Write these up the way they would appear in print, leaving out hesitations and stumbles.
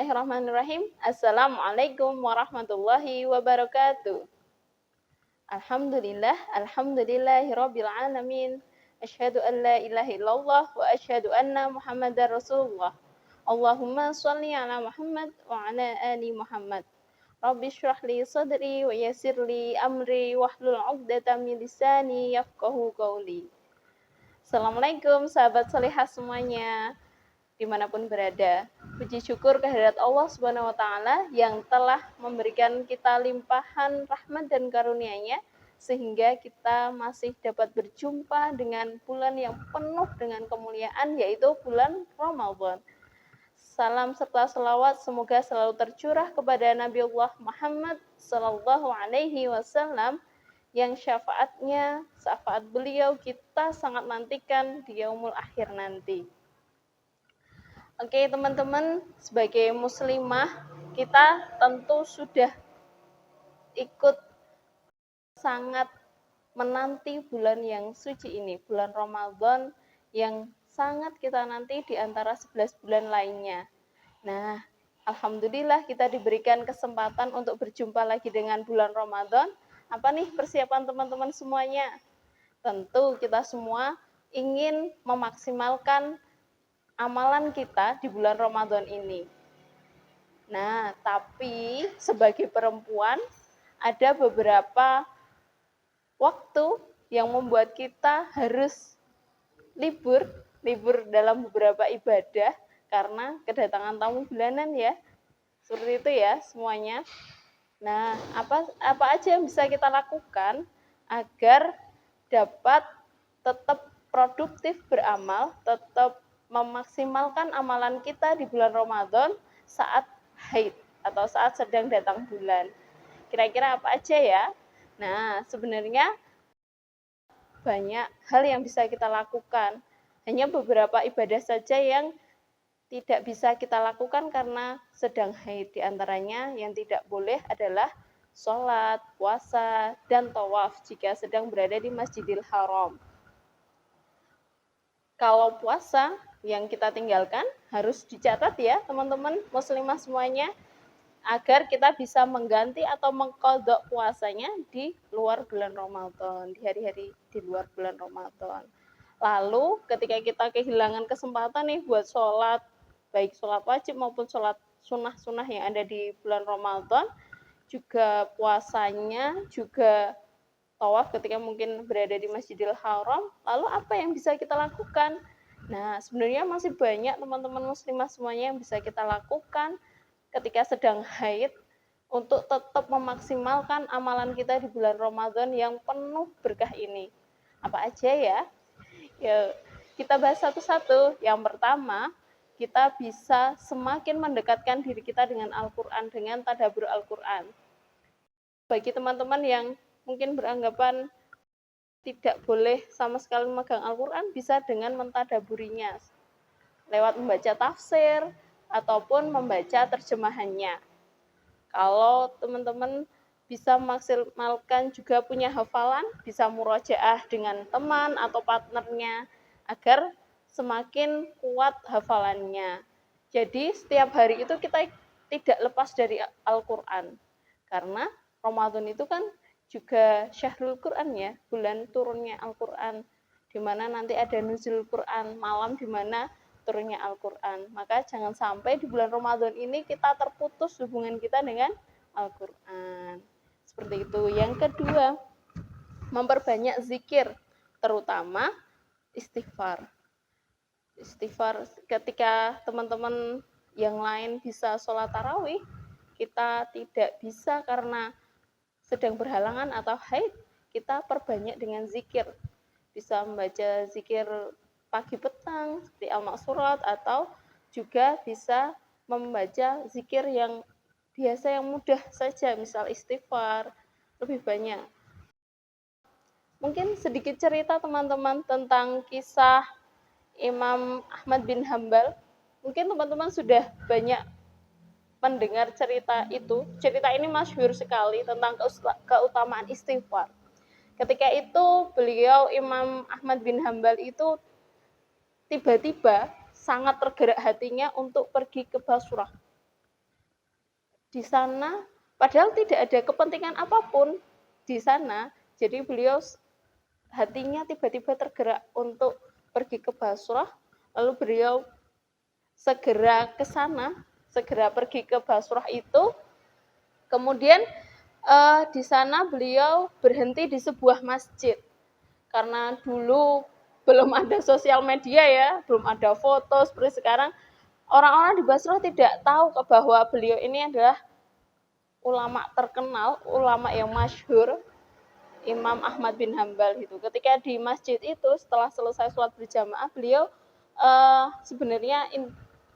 Bismillahirrahmanirrahim. Assalamualaikum warahmatullahi wabarakatuh. Alhamdulillahirabbil alamin. Asyhadu an la ilaha illallah wa asyhadu anna Muhammadar Rasulullah. Allahumma shalli ala Muhammad wa ala ali Muhammad. Rabbi shrah li sadri wa yassir li amri wahlul 'uqdatam min lisani yafqahu qawli. Assalamualaikum sahabat salihah semuanya, dimanapun berada. Puji syukur kehadirat Allah Subhanahu wa Ta'ala yang telah memberikan kita limpahan rahmat dan karunia-Nya sehingga kita masih dapat berjumpa dengan bulan yang penuh dengan kemuliaan, yaitu bulan Ramadan. Salam serta selawat semoga selalu tercurah kepada Nabi Allah Muhammad Sallallahu Alaihi Wasallam yang syafaat beliau kita sangat nantikan di yaumul akhir nanti. Oke teman-teman, sebagai muslimah kita tentu sudah ikut sangat menanti bulan yang suci ini, bulan Ramadan yang sangat kita nanti di antara 11 bulan lainnya. Nah, alhamdulillah kita diberikan kesempatan untuk berjumpa lagi dengan bulan Ramadan. Apa nih persiapan teman-teman semuanya? Tentu kita semua ingin memaksimalkan amalan kita di bulan Ramadan ini. Nah, tapi sebagai perempuan ada beberapa waktu yang membuat kita harus libur dalam beberapa ibadah karena kedatangan tamu bulanan ya. Seperti itu ya semuanya. Nah, apa aja yang bisa kita lakukan agar dapat tetap produktif beramal, tetap memaksimalkan amalan kita di bulan Ramadan saat haid atau saat sedang datang bulan. Kira-kira apa aja ya? Nah, sebenarnya banyak hal yang bisa kita lakukan. Hanya beberapa ibadah saja yang tidak bisa kita lakukan karena sedang haid. Di antaranya yang tidak boleh adalah sholat, puasa, dan tawaf jika sedang berada di Masjidil Haram. Kalau puasa yang kita tinggalkan harus dicatat ya teman-teman muslimah semuanya, agar kita bisa mengganti atau mengqadha puasanya di luar bulan Ramadan, di hari-hari di luar bulan Ramadan. Lalu ketika kita kehilangan kesempatan nih buat sholat, baik sholat wajib maupun sholat sunnah-sunnah yang ada di bulan Ramadan, juga puasanya, juga tawaf ketika mungkin berada di Masjidil Haram, lalu apa yang bisa kita lakukan? Nah, sebenarnya masih banyak teman-teman muslimah semuanya yang bisa kita lakukan ketika sedang haid untuk tetap memaksimalkan amalan kita di bulan Ramadan yang penuh berkah ini. Apa aja ya? Ya, kita bahas satu-satu. Yang pertama, kita bisa semakin mendekatkan diri kita dengan Al-Quran, dengan tadabbur Al-Quran. Bagi teman-teman yang mungkin beranggapan tidak boleh sama sekali memegang Al-Quran, bisa dengan mentadaburinya lewat membaca tafsir ataupun membaca terjemahannya. Kalau teman-teman bisa maksimalkan juga punya hafalan, bisa murojaah dengan teman atau partnernya agar semakin kuat hafalannya. Jadi setiap hari itu kita tidak lepas dari Al-Quran, karena Ramadan itu kan juga syahrul Quran ya, bulan turunnya Al-Quran, di mana nanti ada nuzul Quran, malam di mana turunnya Al-Quran. Maka jangan sampai di bulan Ramadan ini kita terputus hubungan kita dengan Al-Quran. Seperti itu. Yang kedua, memperbanyak zikir, terutama istighfar. Istighfar ketika teman-teman yang lain bisa sholat tarawih, kita tidak bisa karena sedang berhalangan atau haid, kita perbanyak dengan zikir. Bisa membaca zikir pagi petang seperti Al-Ma'surat, atau juga bisa membaca zikir yang biasa yang mudah saja, misal istighfar, lebih banyak. Mungkin sedikit cerita teman-teman tentang kisah Imam Ahmad bin Hambal. Mungkin teman-teman sudah banyak mendengar cerita itu. Cerita ini masyhur sekali tentang keutamaan istighfar. Ketika itu beliau Imam Ahmad bin Hambal itu tiba-tiba sangat tergerak hatinya untuk pergi ke Basrah. di sana, padahal tidak ada kepentingan apapun di sana. Jadi beliau hatinya tiba-tiba tergerak untuk pergi ke Basrah, lalu beliau segera ke sana, segera pergi ke Basrah itu. Kemudian di sana beliau berhenti di sebuah masjid. Karena dulu belum ada sosial media ya, belum ada foto seperti sekarang. Orang-orang di Basrah tidak tahu bahwa beliau ini adalah ulama terkenal, ulama yang masyhur, Imam Ahmad bin Hambal gitu. Ketika di masjid itu setelah selesai sholat berjamaah, beliau sebenarnya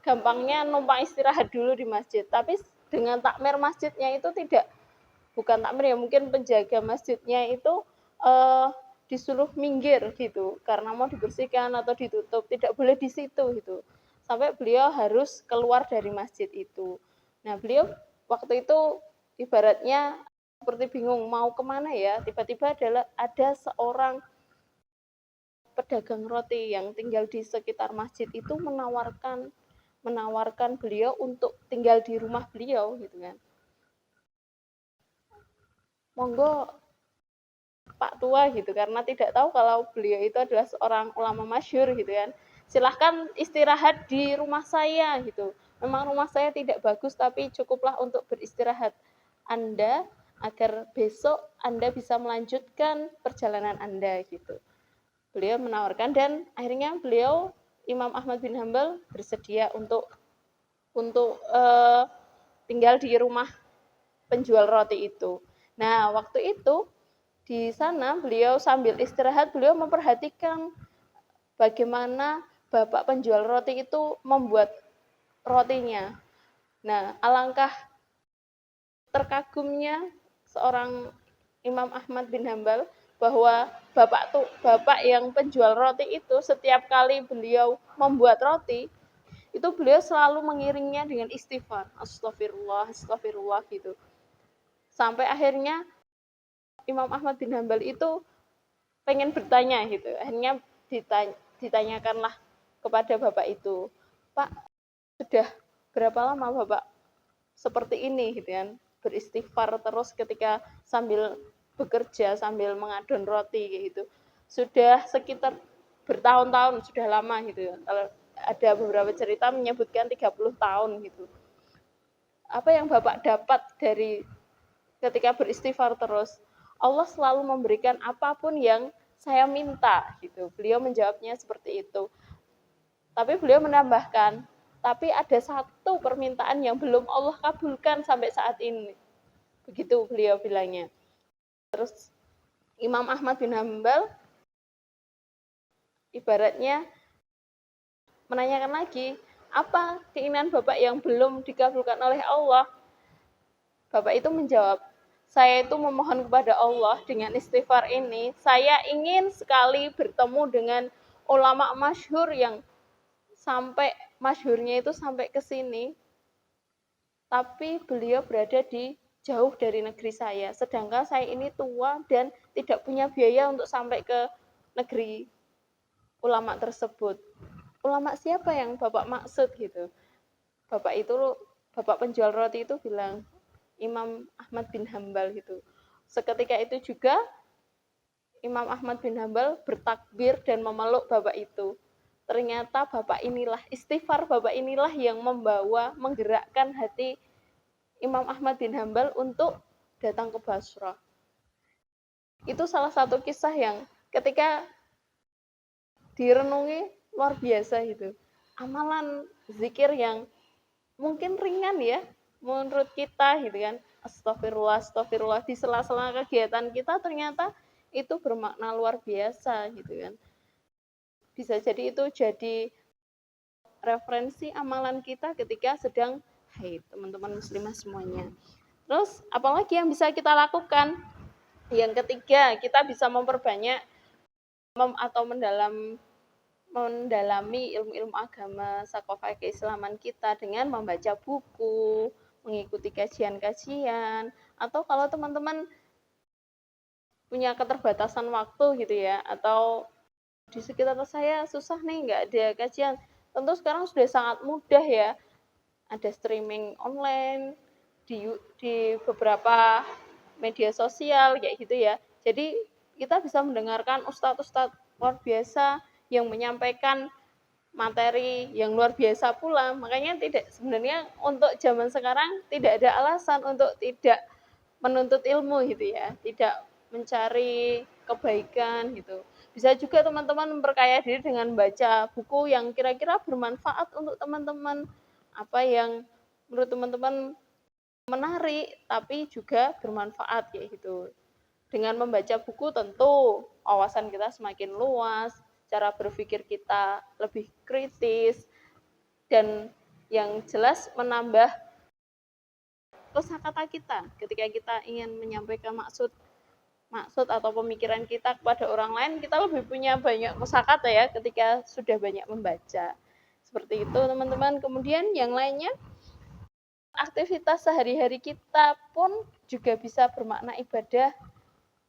gampangnya numpang istirahat dulu di masjid. Tapi dengan takmir masjidnya itu tidak, bukan takmir ya, mungkin penjaga masjidnya itu disuruh minggir gitu karena mau dibersihkan atau ditutup, tidak boleh di situ gitu. Sampai beliau harus keluar dari masjid itu. Nah, beliau waktu itu ibaratnya seperti bingung mau kemana ya, tiba-tiba ada seorang pedagang roti yang tinggal di sekitar masjid itu menawarkan beliau untuk tinggal di rumah beliau gitu kan. Monggo Pak Tua gitu, karena tidak tahu kalau beliau itu adalah seorang ulama masyhur gitu kan. Silahkan istirahat di rumah saya gitu. Memang rumah saya tidak bagus tapi cukuplah untuk beristirahat Anda agar besok Anda bisa melanjutkan perjalanan Anda gitu. Beliau menawarkan dan akhirnya beliau Imam Ahmad bin Hambal bersedia untuk tinggal di rumah penjual roti itu. Nah, waktu itu di sana beliau sambil istirahat, beliau memperhatikan bagaimana bapak penjual roti itu membuat rotinya. Nah, alangkah terkagumnya seorang Imam Ahmad bin Hambal bahwa bapak yang penjual roti itu setiap kali beliau membuat roti itu beliau selalu mengiringnya dengan istighfar, astagfirullah, astagfirullah gitu. Sampai akhirnya Imam Ahmad bin Hambal itu pengen bertanya gitu. Akhirnya ditanyakanlah kepada bapak itu, Pak, sudah berapa lama bapak seperti ini gitu kan, beristighfar terus ketika sambil bekerja, sambil mengadon roti gitu. Sudah sekitar bertahun-tahun, sudah lama gitu. Kalau ada beberapa cerita menyebutkan 30 tahun gitu. Apa yang bapak dapat dari ketika beristighfar terus? Allah selalu memberikan apapun yang saya minta gitu. Beliau menjawabnya seperti itu. Tapi beliau menambahkan, tapi ada satu permintaan yang belum Allah kabulkan sampai saat ini. Begitu beliau bilangnya. Terus Imam Ahmad bin Hambal ibaratnya menanyakan lagi, apa keinginan Bapak yang belum dikabulkan oleh Allah? Bapak itu menjawab, saya itu memohon kepada Allah dengan istighfar ini, saya ingin sekali bertemu dengan ulama masyhur yang sampai masyhurnya itu sampai ke sini, tapi beliau berada di jauh dari negeri saya, sedangkan saya ini tua dan tidak punya biaya untuk sampai ke negeri ulama tersebut. Ulama siapa yang Bapak maksud gitu? Bapak penjual roti itu bilang, Imam Ahmad bin Hambal gitu. Seketika itu juga Imam Ahmad bin Hambal bertakbir dan memeluk bapak itu. Ternyata bapak inilah, istighfar bapak inilah yang menggerakkan hati Imam Ahmad bin Hambal untuk datang ke Basrah. Itu salah satu kisah yang ketika direnungi luar biasa gitu. Amalan zikir yang mungkin ringan ya menurut kita gitu kan, astagfirullah, astagfirullah, di sela-sela kegiatan kita ternyata itu bermakna luar biasa gitu kan. Bisa jadi itu jadi referensi amalan kita ketika sedang haid, teman-teman muslimah semuanya. Terus apalagi yang bisa kita lakukan? Yang ketiga, kita bisa memperbanyak atau mendalami ilmu-ilmu agama, sakofah keislaman kita dengan membaca buku, mengikuti kajian-kajian, atau kalau teman-teman punya keterbatasan waktu gitu ya, atau di sekitar saya susah nih nggak ada kajian, tentu sekarang sudah sangat mudah ya, ada streaming online, di beberapa media sosial kayak gitu ya. Jadi kita bisa mendengarkan ustadz-ustadz luar biasa yang menyampaikan materi yang luar biasa pula. Makanya tidak, sebenarnya untuk zaman sekarang tidak ada alasan untuk tidak menuntut ilmu gitu ya, tidak mencari kebaikan gitu. Bisa juga teman-teman memperkaya diri dengan baca buku yang kira-kira bermanfaat untuk teman-teman, apa yang menurut teman-teman menarik tapi juga bermanfaat kayak gitu. Dengan membaca buku tentu wawasan kita semakin luas, cara berpikir kita lebih kritis, dan yang jelas menambah kosakata kita ketika kita ingin menyampaikan maksud maksud atau pemikiran kita kepada orang lain, kita lebih punya banyak kosakata ya ketika sudah banyak membaca. Seperti itu teman-teman. Kemudian yang lainnya, aktivitas sehari-hari kita pun juga bisa bermakna ibadah,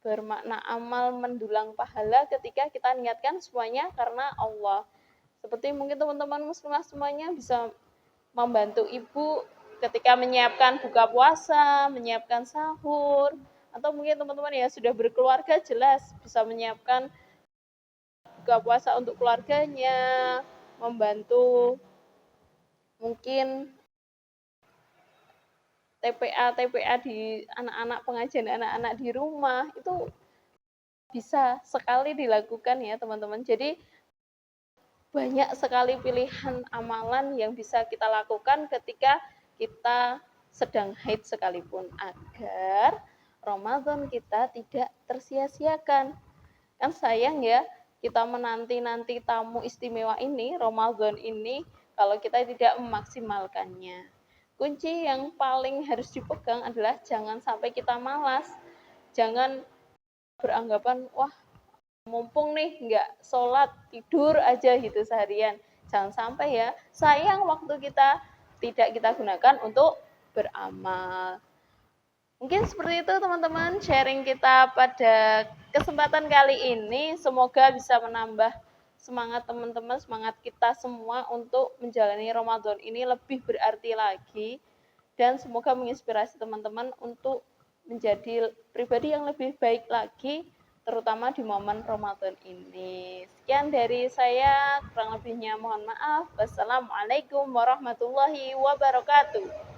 bermakna amal mendulang pahala ketika kita niatkan semuanya karena Allah. Seperti mungkin teman-teman muslimah semuanya bisa membantu ibu ketika menyiapkan buka puasa, menyiapkan sahur, atau mungkin teman-teman ya sudah berkeluarga jelas bisa menyiapkan buka puasa untuk keluarganya, membantu mungkin TPA di anak-anak, pengajian anak-anak di rumah, itu bisa sekali dilakukan ya teman-teman. Jadi banyak sekali pilihan amalan yang bisa kita lakukan ketika kita sedang haid sekalipun, agar Ramadan kita tidak tersia-siakan. Kan sayang ya, kita menanti-nanti tamu istimewa ini, Ramadan ini, kalau kita tidak memaksimalkannya. Kunci yang paling harus dipegang adalah jangan sampai kita malas. Jangan beranggapan, wah mumpung nih nggak sholat, tidur aja gitu seharian. Jangan sampai ya, sayang waktu kita tidak kita gunakan untuk beramal. Mungkin seperti itu teman-teman sharing kita pada kesempatan kali ini. Semoga bisa menambah semangat teman-teman, semangat kita semua untuk menjalani Ramadan ini lebih berarti lagi. Dan semoga menginspirasi teman-teman untuk menjadi pribadi yang lebih baik lagi, terutama di momen Ramadan ini. Sekian dari saya, kurang lebihnya mohon maaf. Wassalamualaikum warahmatullahi wabarakatuh.